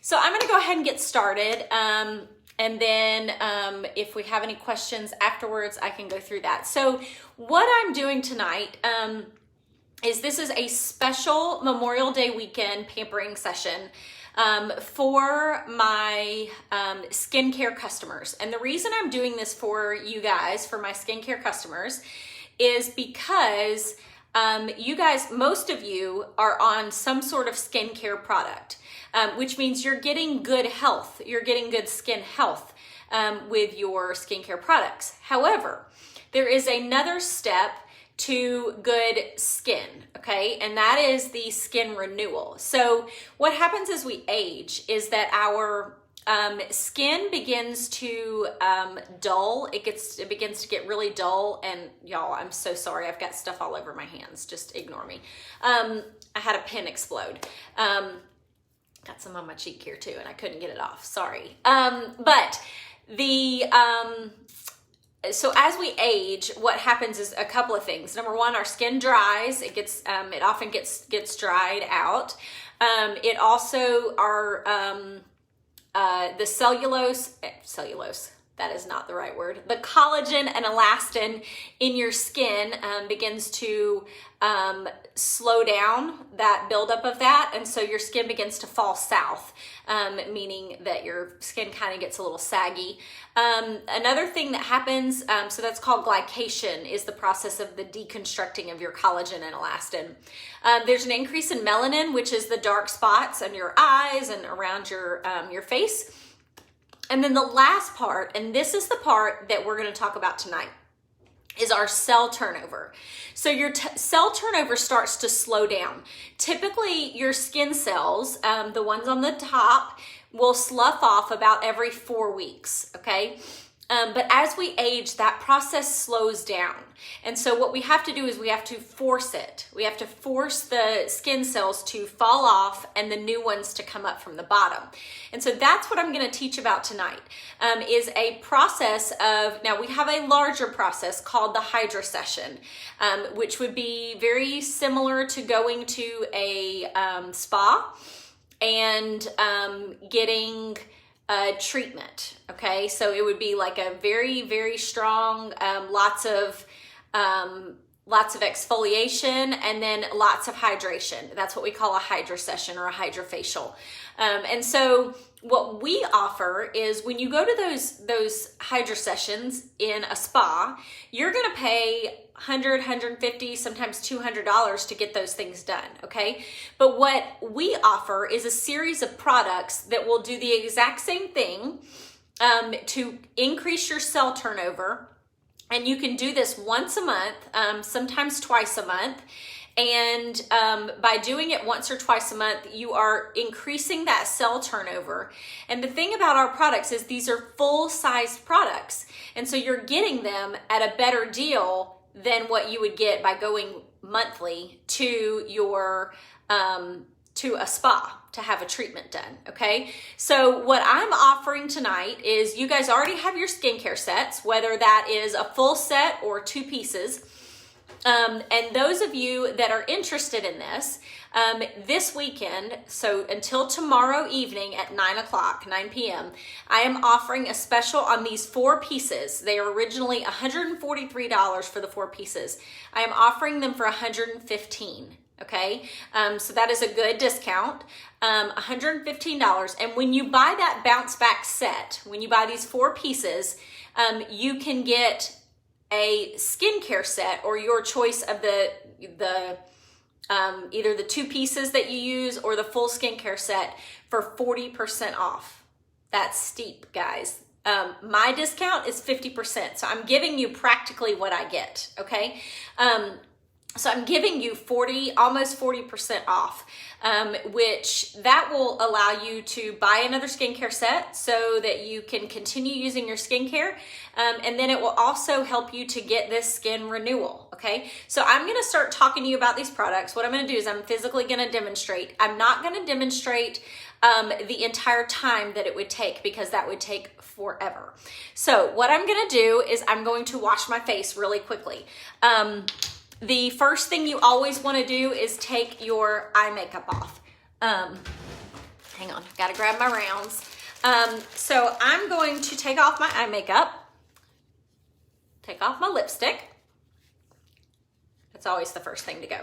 So I'm gonna go ahead and get started. And then if we have any questions afterwards, I can go through that. So what I'm doing tonight is this is a special Memorial Day weekend pampering session for my skincare customers. And the reason I'm doing this for you guys, for my skincare customers, is because you guys, most of you are on some sort of skincare product, which means you're getting good health. You're getting good skin health with your skincare products. However, there is another step to good skin, okay? And that is the skin renewal. So what happens as we age is that our skin begins to dull. It begins to get really dull. And y'all, I'm so sorry. I've got stuff all over my hands. Just ignore me. I had a pin explode. Got some on my cheek here too, and I couldn't get it off. Sorry. So as we age, what happens is a couple of things. Number one, our skin dries. It often gets dried out. It also, the cellulose, that is not the right word. The collagen and elastin in your skin begins to slow down that buildup of that. And so your skin begins to fall south, meaning that your skin kind of gets a little saggy. Another thing that happens, so that's called glycation, is the process of the deconstructing of your collagen and elastin. There's an increase in melanin, which is the dark spots on your eyes and around your face. And then the last part, and this is the part that we're going to talk about tonight, is our cell turnover. So your cell turnover starts to slow down. Typically, your skin cells, the ones on the top, will slough off about every 4 weeks, okay? But as we age, that process slows down. And so what we have to do is we have to force it. We have to force the skin cells to fall off and the new ones to come up from the bottom. And so that's what I'm going to teach about tonight, is a process of, now we have a larger process called the Hydra session, which would be very similar to going to a spa and getting treatment. Okay, so it would be like a very, very strong, lots of exfoliation and then lots of hydration. That's what we call a Hydra session or a hydrofacial. And so what we offer is when you go to those Hydra sessions in a spa, you're going to pay $100, $150, sometimes $200 to get those things done, okay? But what we offer is a series of products that will do the exact same thing to increase your cell turnover. And you can do this once a month, sometimes twice a month. And by doing it once or twice a month, you are increasing that cell turnover. And the thing about our products is these are full-sized products. And so you're getting them at a better deal than what you would get by going monthly to your to a spa to have a treatment done, okay? So what I'm offering tonight is you guys already have your skincare sets, whether that is a full set or 2 pieces. And those of you that are interested in this, this weekend, so until tomorrow evening at 9 p.m., I am offering a special on these 4 pieces. They are originally $143 for the 4 pieces. I am offering them for $115. Okay, so that is a good discount, $115. And when you buy that bounce back set, when you buy these 4 pieces, you can get a skincare set or your choice of the either the 2 pieces that you use or the full skincare set for 40% off. That's steep, guys. My discount is 50%, so I'm giving you practically what I get, okay? So I'm giving you almost 40% off, which that will allow you to buy another skincare set so that you can continue using your skincare. And then it will also help you to get this skin renewal. Okay. So I'm going to start talking to you about these products. What I'm going to do is I'm physically going to demonstrate. I'm not going to demonstrate the entire time that it would take because that would take forever. So what I'm going to do is I'm going to wash my face really quickly. The first thing you always want to do is take your eye makeup off. hang on, I've got to grab my rounds. So I'm going to take off my eye makeup, take off my lipstick. That's always the first thing to go.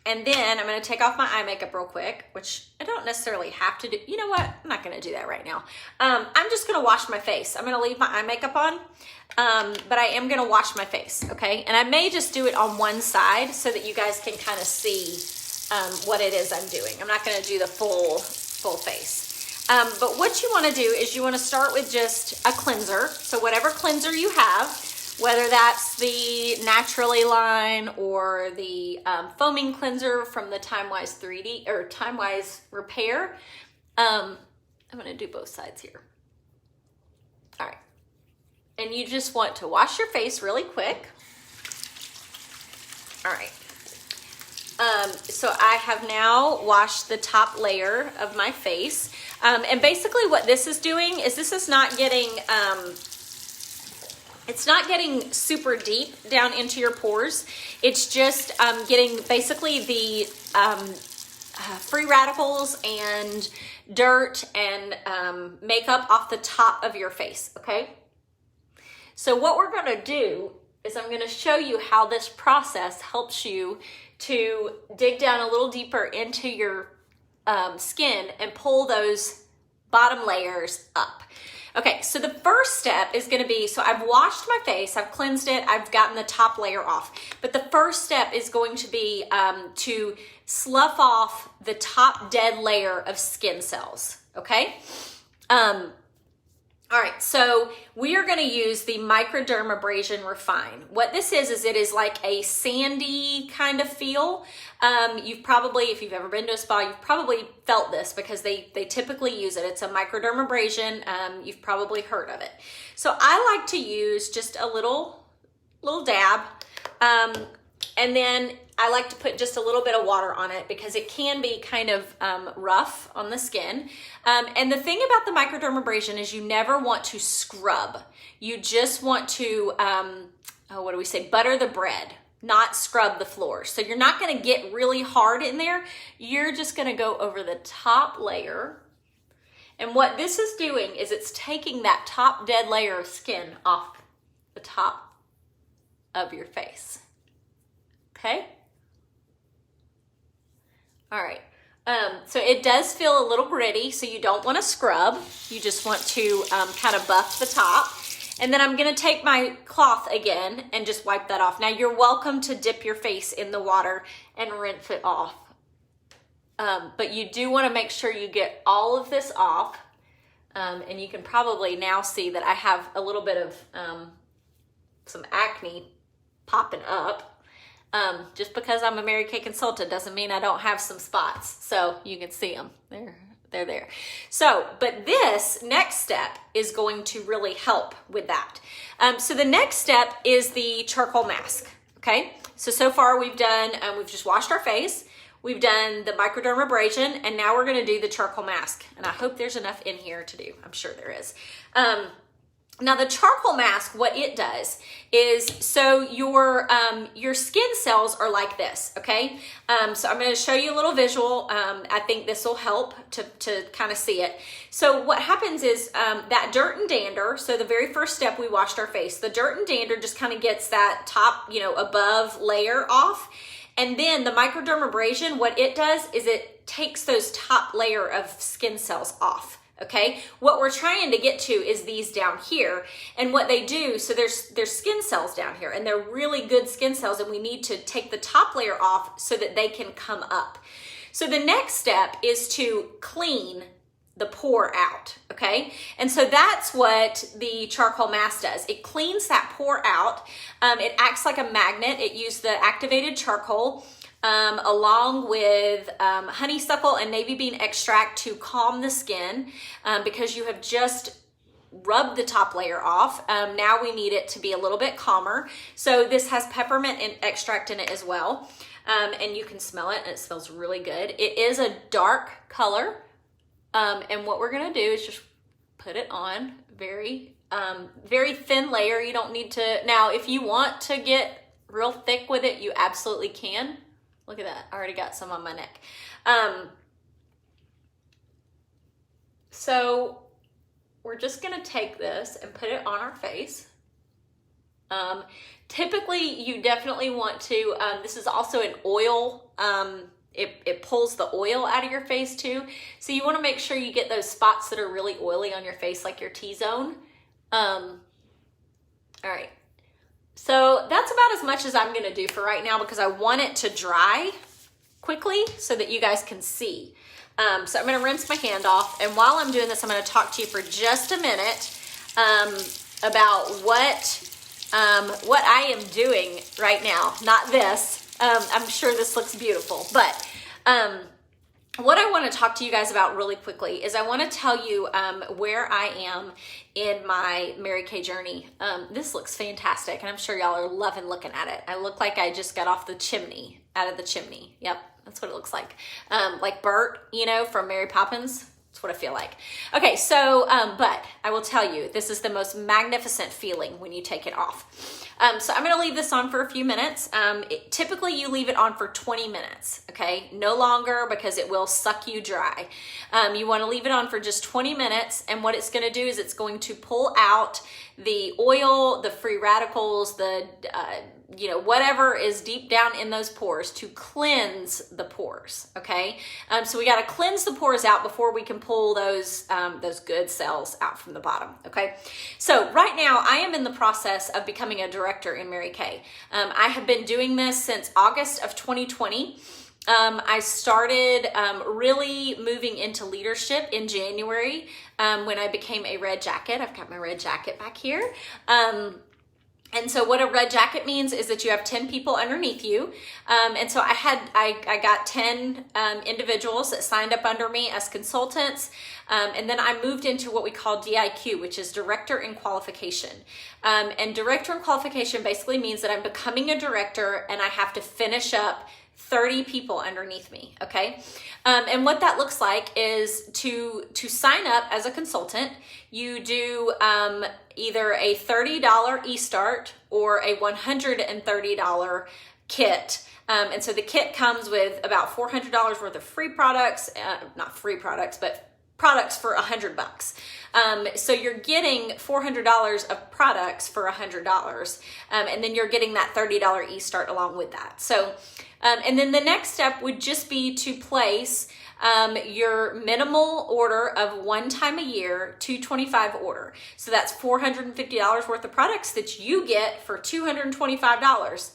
And then I'm going to take off my eye makeup real quick, which I don't necessarily have to do. You know what? I'm not going to do that right now. I'm just going to wash my face. I'm going to leave my eye makeup on, but I am going to wash my face, okay? And I may just do it on one side so that you guys can kind of see what it is I'm doing. I'm not going to do the full face. But what you want to do is you want to start with just a cleanser. So whatever cleanser you have, whether that's the Naturally line or the foaming cleanser from the TimeWise 3D or TimeWise Repair. I'm going to do both sides here. All right. And you just want to wash your face really quick. All right. So I have now washed the top layer of my face. And basically what this is doing is this is not getting... it's not getting super deep down into your pores. It's just getting basically the free radicals and dirt and makeup off the top of your face, okay? So what we're gonna do is I'm gonna show you how this process helps you to dig down a little deeper into your skin and pull those bottom layers up. Okay, so the first step is gonna be, so I've washed my face, I've cleansed it, I've gotten the top layer off. But the first step is going to be to slough off the top dead layer of skin cells, okay? All right, so we are gonna use the Microdermabrasion Refine. What this is it is like a sandy kind of feel. You've probably, if you've ever been to a spa, you've probably felt this because they typically use it. It's a microdermabrasion. You've probably heard of it. So I like to use just a little dab. And then I like to put just a little bit of water on it because it can be kind of rough on the skin. And the thing about the microdermabrasion is you never want to scrub. You just want to, butter the bread, not scrub the floor. So you're not gonna get really hard in there. You're just gonna go over the top layer. And what this is doing is it's taking that top dead layer of skin off the top of your face. Okay? All right. So it does feel a little gritty, so you don't want to scrub. You just want to kind of buff the top. And then I'm going to take my cloth again and just wipe that off. Now you're welcome to dip your face in the water and rinse it off. But you do want to make sure you get all of this off. And you can probably now see that I have a little bit of some acne popping up. Just because I'm a Mary Kay consultant doesn't mean I don't have some spots. So you can see them. They're there. So, but this next step is going to really help with that. So the next step is the charcoal mask, okay? So far we've done, we've just washed our face. We've done the microdermabrasion, and now we're gonna do the charcoal mask. And I hope there's enough in here to do. I'm sure there is. Now the charcoal mask, what it does is, so your skin cells are like this, okay? So I'm gonna show you a little visual. I think this will help to kind of see it. So what happens is that dirt and dander, so the very first step we washed our face, the dirt and dander just kind of gets that top, above layer off. And then the microdermabrasion, what it does is it takes those top layer of skin cells off. Okay, what we're trying to get to is these down here, and what they do, so there's skin cells down here, and they're really good skin cells, and we need to take the top layer off so that they can come up. So the next step is to clean the pore out, okay? And so that's what the charcoal mask does. It cleans that pore out. It acts like a magnet. It used the activated charcoal along with honeysuckle and navy bean extract to calm the skin because you have just rubbed the top layer off. Now we need it to be a little bit calmer. So this has peppermint extract in it as well. And you can smell it, and it smells really good. It is a dark color. And what we're gonna do is just put it on very thin layer. You don't need to, now if you want to get real thick with it, you absolutely can. Look at that, I already got some on my neck. So we're just gonna take this and put it on our face. Typically you definitely want to, this is also an oil, it pulls the oil out of your face too. So you wanna make sure you get those spots that are really oily on your face, like your T-zone. All right, so that's about as much as I'm gonna do for right now because I want it to dry quickly so that you guys can see. So I'm gonna rinse my hand off, and while I'm doing this, I'm gonna talk to you for just a minute about what I am doing right now. Not this, I'm sure this looks beautiful, but what I want to talk to you guys about really quickly is I want to tell you where I am in my Mary Kay journey. This looks fantastic, and I'm sure y'all are loving looking at it. I look like I just got off the chimney, out of the chimney. Yep, that's what it looks like. Like Bert, you know, from Mary Poppins. That's what I feel like. Okay, so, but I will tell you, this is the most magnificent feeling when you take it off. So I'm gonna leave this on for a few minutes. Typically you leave it on for 20 minutes, okay? No longer, because it will suck you dry. You wanna leave it on for just 20 minutes, and what it's gonna do is it's going to pull out the oil, the free radicals, the, you know, whatever is deep down in those pores to cleanse the pores, okay? So we gotta cleanse the pores out before we can pull those good cells out from the bottom, okay? So right now I am in the process of becoming a director in Mary Kay. I have been doing this since August of 2020. I started really moving into leadership in January when I became a red jacket. I've got my red jacket back here. And so what a red jacket means is that you have 10 people underneath you. And so I got 10 individuals that signed up under me as consultants. And then I moved into what we call DIQ, which is Director in Qualification. And Director in Qualification basically means that I'm becoming a director and I have to finish up 30 people underneath me, okay? And what that looks like is to sign up as a consultant, you do either a $30 e-start or a $130 kit. And so the kit comes with about $400 worth of free products, not free products, but products for $100. So you're getting $400 of products for $100. And then you're getting that $30 e-start along with that. So, and then the next step would just be to place your minimal order of one time a year, 225 order. So that's $450 worth of products that you get for $225.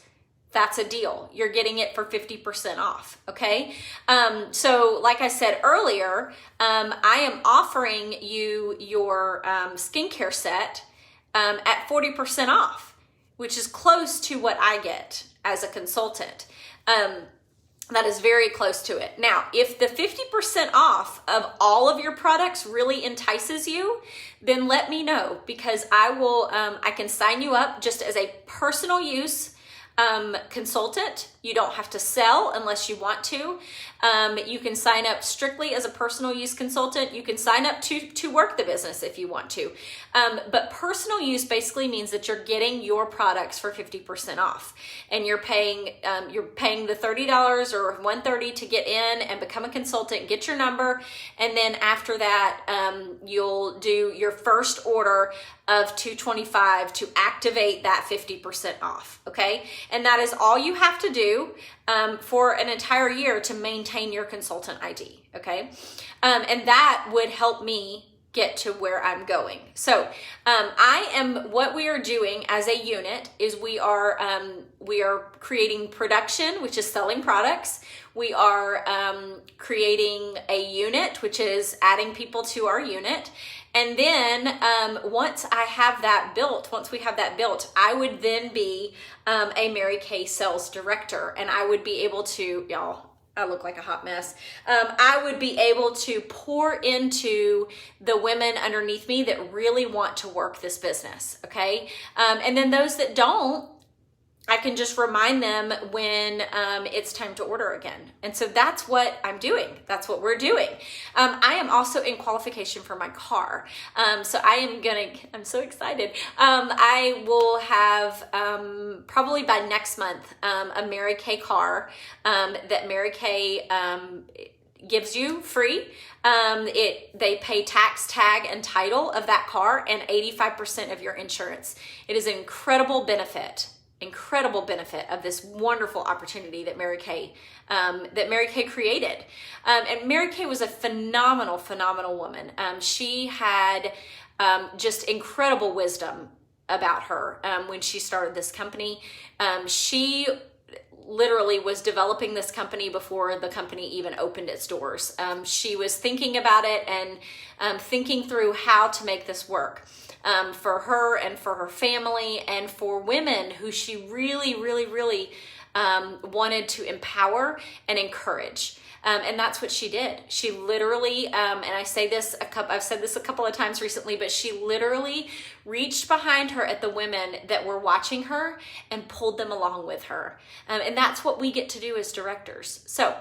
That's a deal. You're getting it for 50% off, okay? So like I said earlier, I am offering you your skincare set at 40% off, which is close to what I get as a consultant. That is very close to it. Now, if the 50% off of all of your products really entices you, then let me know, because I will, I can sign you up just as a personal use consultant. You don't have to sell unless you want to. You can sign up strictly as a personal use consultant. You can sign up to work the business if you want to. But personal use basically means that you're getting your products for 50% off, and you're paying the $30 or $130 to get in and become a consultant, get your number, and then after that, you'll do your first order of $225 to activate that 50% off, okay? And that is all you have to do for an entire year to maintain your consultant ID, okay? And that would help me get to where I'm going. So what we are doing as a unit is we are creating production, which is selling products. We are creating a unit, which is adding people to our unit. And then once we have that built, I would then be a Mary Kay sales director, and I would be able to, y'all, I look like a hot mess. I would be able to pour into the women underneath me that really want to work this business, okay? And then those that don't, I can just remind them when it's time to order again. And so that's what I'm doing. That's what we're doing. I am also in qualification for my car. So I'm so excited. I will have probably by next month a Mary Kay car that Mary Kay gives you free. They pay tax, tag, and title of that car and 85% of your insurance. It is an incredible benefit of this wonderful opportunity that Mary Kay created. And Mary Kay was a phenomenal woman. She had just incredible wisdom about her when she started this company. She literally was developing this company before the company even opened its doors. She was thinking about it and thinking through how to make this work for her and for her family and for women who she really wanted to empower and encourage. And that's what she did. She literally, and I've said this a couple of times recently, but she literally reached behind her at the women that were watching her and pulled them along with her. And that's what we get to do as directors. So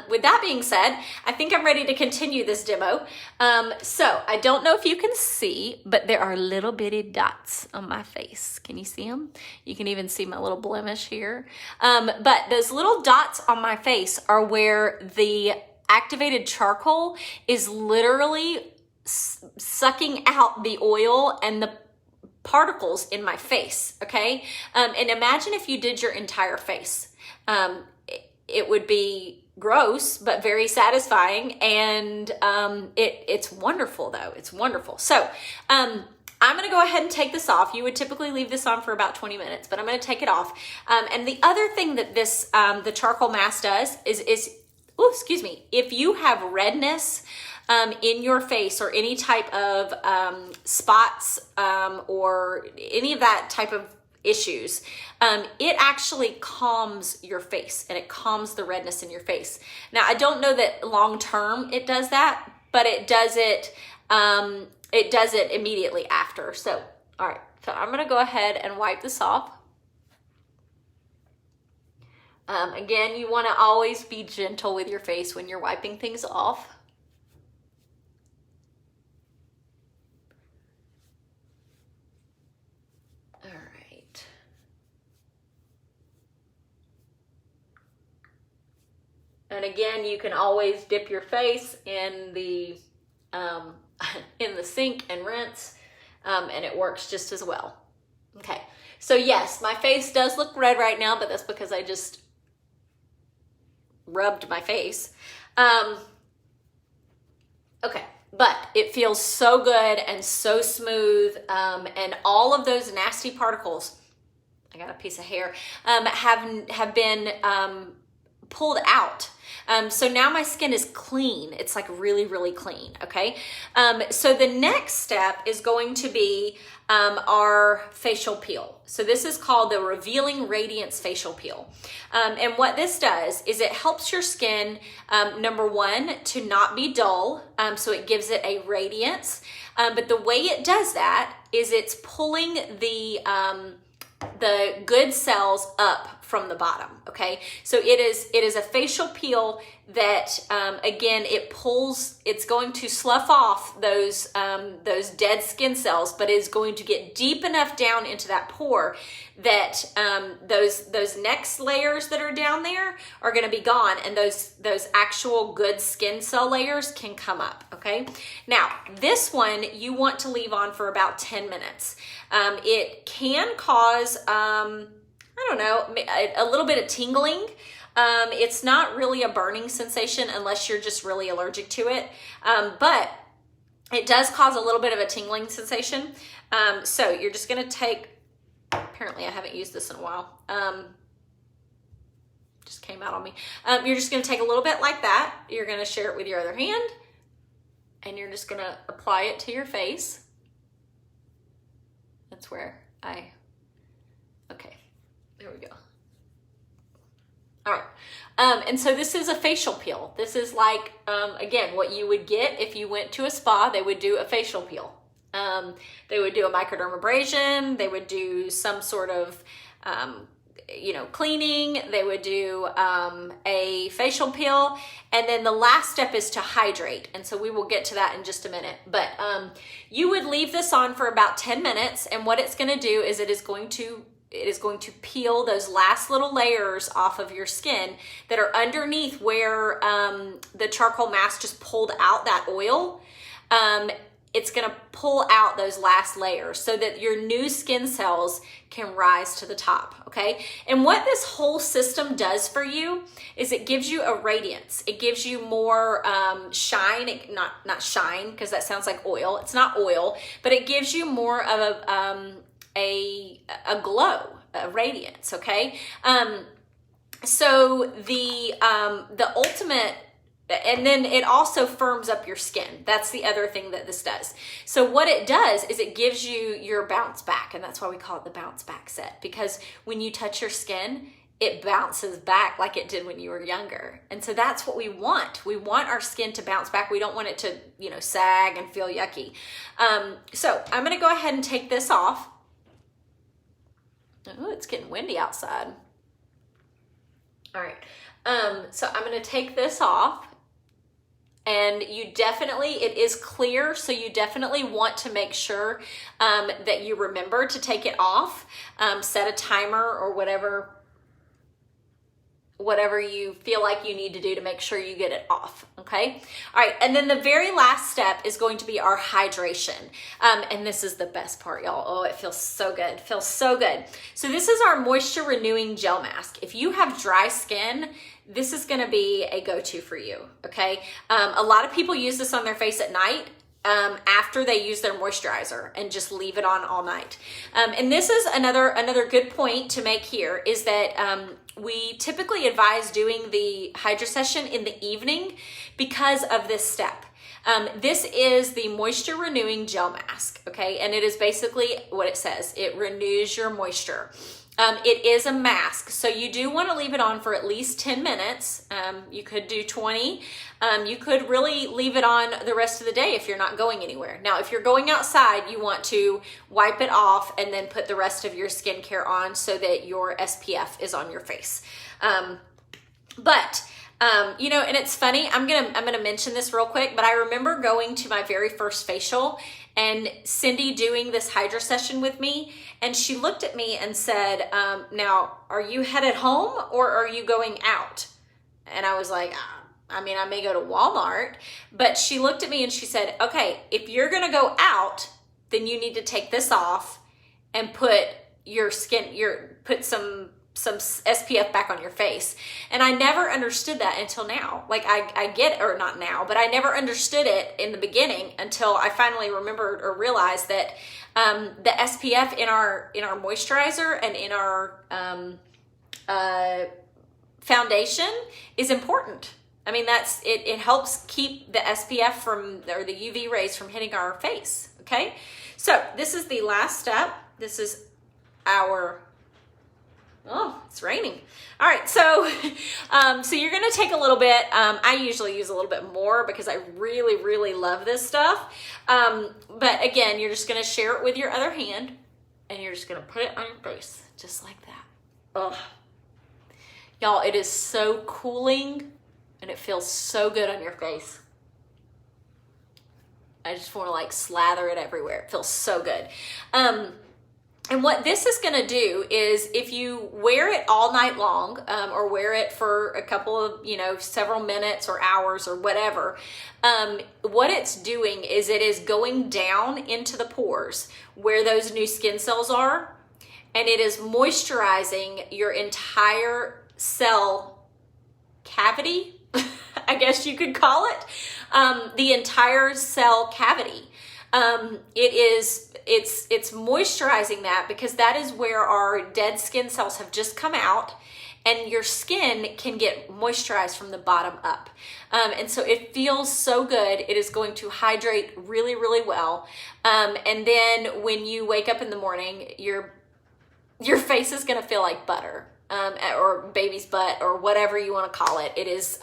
with that being said, I think I'm ready to continue this demo. So I don't know if you can see, but there are little bitty dots on my face. Can you see them? You can even see my little blemish here. But those little dots on my face are where the activated charcoal is literally sucking out the oil and the particles in my face, okay? And imagine if you did your entire face. It would be gross, but very satisfying. And it's wonderful though. It's wonderful. So I'm going to go ahead and take this off. You would typically leave this on for about 20 minutes, but I'm going to take it off. And the other thing that this, the charcoal mask does is if you have redness in your face or any type of spots or any of that type of issues, it actually calms your face and it calms the redness in your face. Now, I don't know that long term it does that, but it does it immediately after. So, all right, so I'm going to go ahead and wipe this off. Again, you want to always be gentle with your face when you're wiping things off. All right. And again, you can always dip your face in the sink and rinse, and it works just as well. Okay, so yes, my face does look red right now, but that's because I just rubbed my face. Okay, but it feels so good and so smooth, and all of those nasty particles, I got a piece of hair, have been pulled out. So now my skin is clean. It's like really clean, okay? So the next step is going to be our facial peel. So this is called the Revealing Radiance Facial Peel. And what this does is it helps your skin, number one, to not be dull, so it gives it a radiance. But the way it does that is it's pulling the good cells up from the bottom, okay? So it is a facial peel that, again, it's going to slough off those dead skin cells, but is going to get deep enough down into that pore that those next layers that are down there are going to be gone, and those actual good skin cell layers can come up, okay? Now, this one you want to leave on for about 10 minutes. It can cause, I don't know, a little bit of tingling. It's not really a burning sensation unless you're just really allergic to it. But it does cause a little bit of a tingling sensation. So you're just going to take, apparently I haven't used this in a while. Just came out on me. You're just going to take a little bit like that. You're going to share it with your other hand. And you're just going to apply it to your face. That's where okay, there we go. All right, and so this is a facial peel. This is like, again, what you would get if you went to a spa. They would do a facial peel. They would do a microdermabrasion. They would do some sort of, cleaning. They would do a facial peel. And then the last step is to hydrate. And so we will get to that in just a minute. But you would leave this on for about 10 minutes. And what it's going to do is it is going to it is going to peel those last little layers off of your skin that are underneath where the charcoal mask just pulled out that oil. It's going to pull out those last layers so that your new skin cells can rise to the top, okay? And what this whole system does for you is it gives you a radiance. It gives you more shine, not shine, because that sounds like oil. It's not oil, but it gives you more of a glow, a radiance, okay? So the ultimate, and then it also firms up your skin. That's the other thing that this does. So what it does is it gives you your bounce back, and that's why we call it the bounce back set, because when you touch your skin, it bounces back like it did when you were younger. And so that's what we want. We want our skin to bounce back. We don't want it to, sag and feel yucky. So I'm gonna go ahead and take this off. Oh, it's getting windy outside. All right, so I'm gonna take this off. And it is clear, so you definitely want to make sure that you remember to take it off. Set a timer or whatever you feel like you need to do to make sure you get it off, okay? All right, and then the very last step is going to be our hydration. And this is the best part, y'all. Oh, it feels so good. It feels so good. So this is our moisture renewing gel mask. If you have dry skin, this is gonna be a go-to for you, okay? A lot of people use this on their face at night after they use their moisturizer and just leave it on all night. And this is another good point to make here is that we typically advise doing the Hydra session in the evening because of this step. This is the moisture renewing gel mask, okay? And it is basically what it says. It renews your moisture. It is a mask, so you do want to leave it on for at least 10 minutes. You could do 20. You could really leave it on the rest of the day if you're not going anywhere. Now, if you're going outside, you want to wipe it off and then put the rest of your skincare on so that your SPF is on your face. And it's funny, I'm gonna mention this real quick, but I remember going to my very first facial and Cindy doing this Hydra session with me, and she looked at me and said, now, are you headed home or are you going out? And I was like, I may go to Walmart, but she looked at me and she said, okay, if you're gonna go out, then you need to take this off and put some SPF back on your face. And I never understood that until now. Like I get, or not now, but I never understood it in the beginning until I finally remembered or realized that the SPF in our moisturizer and in our foundation is important. I mean, it helps keep the SPF or the UV rays from hitting our face, okay? So this is the last step. This is oh, it's raining. All right, so you're gonna take a little bit. I usually use a little bit more because I really, really love this stuff. But again, you're just gonna share it with your other hand and you're just gonna put it on your face, just like that. Ugh. Y'all, it is so cooling and it feels so good on your face. I just wanna slather it everywhere. It feels so good. And what this is gonna do is if you wear it all night long or wear it for a couple of, several minutes or hours or whatever, what it's doing is it is going down into the pores where those new skin cells are, and it is moisturizing your entire cell cavity, I guess you could call it, the entire cell cavity. It's moisturizing that because that is where our dead skin cells have just come out, and your skin can get moisturized from the bottom up. And so it feels so good. It is going to hydrate really, really well. And then when you wake up in the morning, your face is going to feel like butter, or baby's butt, or whatever you want to call it. It is,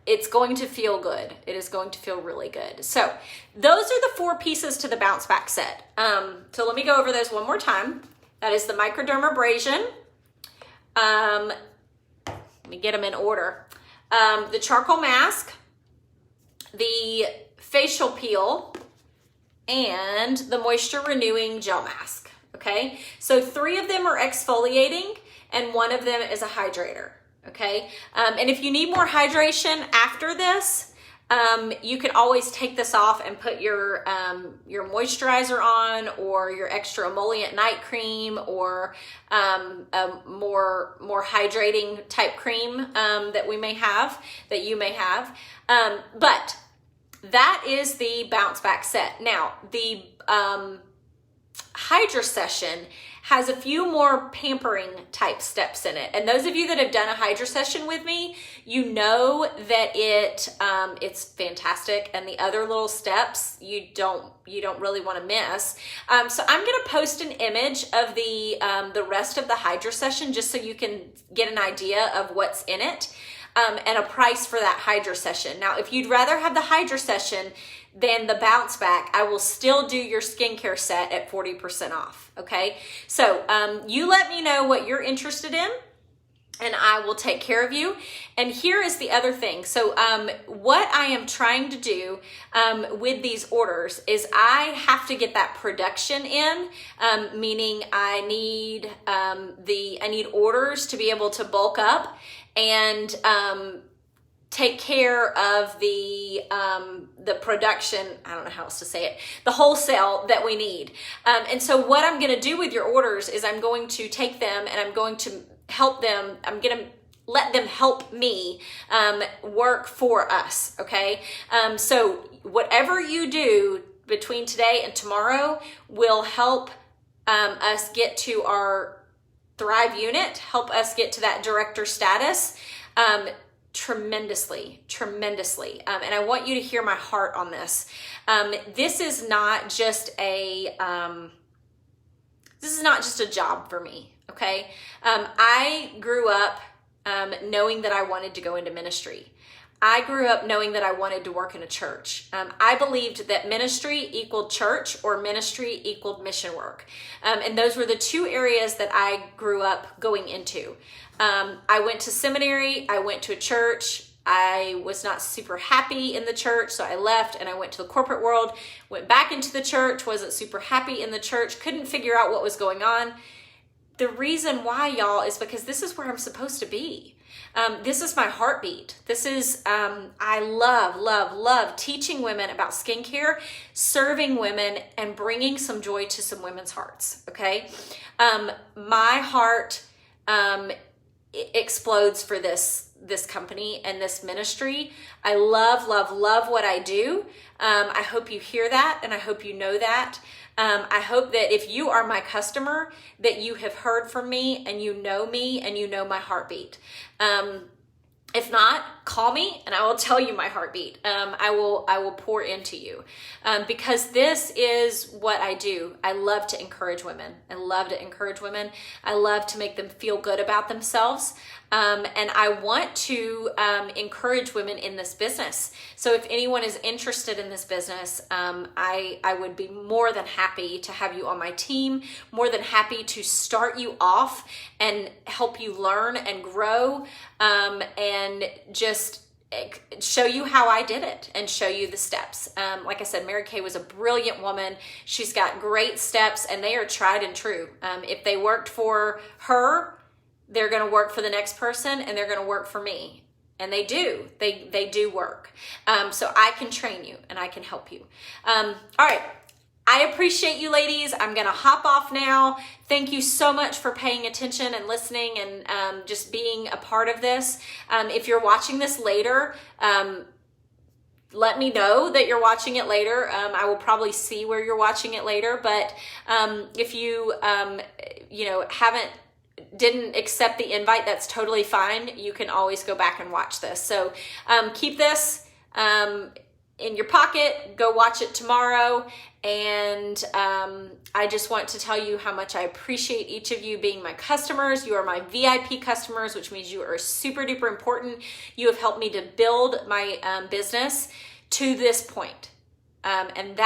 it's going to feel good. It is going to feel really good. So those are the 4 pieces to the bounce back set. So let me go over those one more time. That is the microdermabrasion. Let me get them in order. The charcoal mask, the facial peel, and the moisture renewing gel mask. okay? So 3 of them are exfoliating and 1 of them is a hydrator, okay? And if you need more hydration after this, you can always take this off and put your moisturizer on, or your extra emollient night cream, or a more hydrating type cream that you may have. But that is the bounce back set. Now the Hydra Session has a few more pampering type steps in it. And those of you that have done a Hydra Session with me, you know that it's fantastic. And the other little steps you don't really want to miss. So I'm going to post an image of the rest of the Hydra Session just so you can get an idea of what's in it, and a price for that Hydra Session. Now, if you'd rather have the Hydra Session than the bounce back, I will still do your skincare set at 40% off, okay? So you let me know what you're interested in, and I will take care of you. And here is the other thing. So what I am trying to do with these orders is I have to get that production in, meaning I need orders to be able to bulk up and take care of the production, I don't know how else to say it, the wholesale that we need. And so what I'm going to do with your orders is I'm going to take them and I'm going to help them. I'm going to let them help me work for us, okay? So whatever you do between today and tomorrow will help us get to our Thrive unit, help us get to that director status, tremendously. And I want you to hear my heart on this. This is not just a job for me, okay? I grew up knowing that I wanted to go into ministry. I grew up knowing that I wanted to work in a church. I believed that ministry equaled church, or ministry equaled mission work. And those were the 2 areas that I grew up going into. I went to seminary, I went to a church. I was not super happy in the church, so I left and I went to the corporate world, went back into the church, wasn't super happy in the church, couldn't figure out what was going on. The reason why, y'all, is because this is where I'm supposed to be. This is my heartbeat. This is, I love teaching women about skincare, serving women, and bringing some joy to some women's hearts, okay? My heart explodes for this company and this ministry. I love what I do. I hope you hear that, and I hope you know that. I hope that if you are my customer, that you have heard from me and you know my heartbeat. If not, call me and I will tell you my heartbeat. I will pour into you, because this is what I do. I love to encourage women. I love to make them feel good about themselves. And I want to encourage women in this business. So if anyone is interested in this business, I would be more than happy to have you on my team, more than happy to start you off and help you learn and grow, and just show you how I did it and show you the steps. Like I said, Mary Kay was a brilliant woman. She's got great steps and they are tried and true. If they worked for her, they're going to work for the next person, and they're going to work for me. And they do. They do work. So I can train you and I can help you. All right. I appreciate you, ladies. I'm going to hop off now. Thank you so much for paying attention and listening and just being a part of this. If you're watching this later, let me know that you're watching it later. I will probably see where you're watching it later. But if you, didn't accept the invite, that's totally fine. You can always go back and watch this. So keep this in your pocket. Go watch it tomorrow. And I just want to tell you how much I appreciate each of you being my customers. You are my VIP customers, which means you are super duper important. You have helped me to build my business to this point. And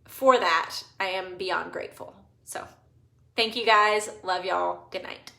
for that, I am beyond grateful. So thank you guys. Love y'all. Good night.